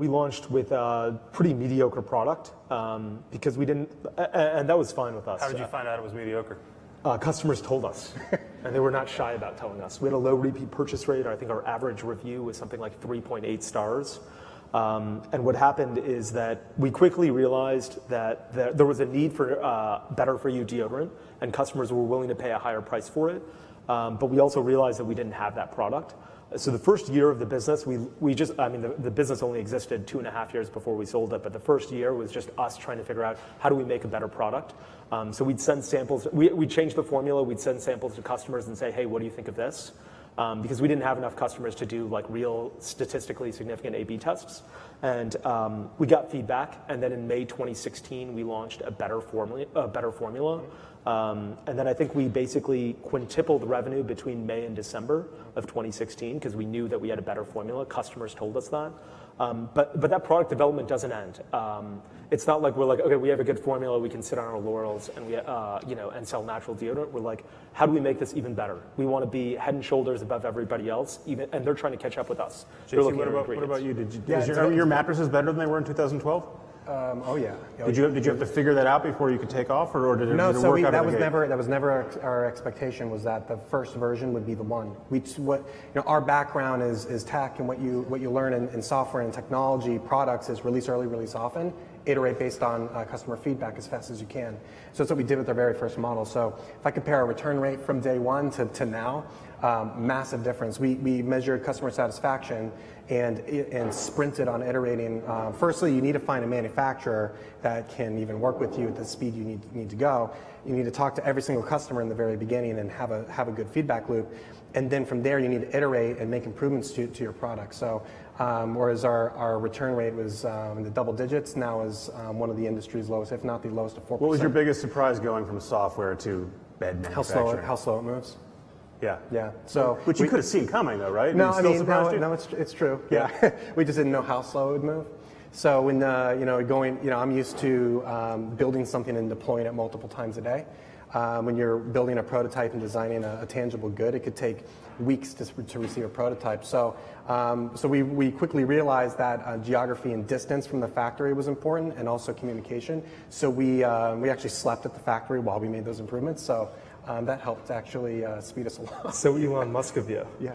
We launched with a pretty mediocre product because we didn't, and that was fine with us. How did you find out it was mediocre? Customers told us, and they were not shy about telling us. We had a low repeat purchase rate. I think our average review was something like 3.8 stars. And what happened is that we quickly realized that there was a need for better for you deodorant, and customers were willing to pay a higher price for it. But we also realized that we didn't have that product. So the first year of the business, the business only existed 2.5 years before we sold it, but the first year was just us trying to figure out how do we make a better product. So we'd send samples, we'd change the formula, we'd send samples to customers and say, hey, what do you think of this? Because we didn't have enough customers to do like real statistically significant A/B tests. And we got feedback, and then in May 2016, we launched a better formula. And then I think we basically quintupled revenue between May and December of 2016 because we knew that we had a better formula. Customers told us that. But that product development doesn't end. It's not like we're like, okay, we have a good formula, we can sit on our laurels and and sell natural deodorant. We're like, how do we make this even better? We want to be head and shoulders above everybody else, and they're trying to catch up with us. JC, what about you? Your mattresses better than they were in 2012? Oh yeah. Did you have to figure that out before you could take off, or did it work out? That was never our expectation. Was that the first version would be the one. Our background is tech, and what you learn in software and technology products is release early, release often, iterate based on customer feedback as fast as you can. So that's what we did with our very first model. So if I compare our return rate from day one to now, massive difference. We measured customer satisfaction and sprinted on iterating. Firstly, you need to find a manufacturer that can even work with you at the speed you need to go. You need to talk to every single customer in the very beginning and have a good feedback loop. And then from there, you need to iterate and make improvements to your product. So whereas our return rate was in the double digits, now is one of the industry's lowest, if not the lowest of 4%. What was your biggest surprise going from software to bed manufacturing? How slow it moves. Yeah. So which you could have seen coming, though, right? No, it's true. Yeah, we just didn't know how slow it would move. So when I'm used to building something and deploying it multiple times a day. When you're building a prototype and designing a tangible good, it could take weeks to receive a prototype. So we quickly realized that geography and distance from the factory was important, and also communication. So we actually slept at the factory while we made those improvements. So that helped actually speed us along. So Elon Musk of you. Yeah.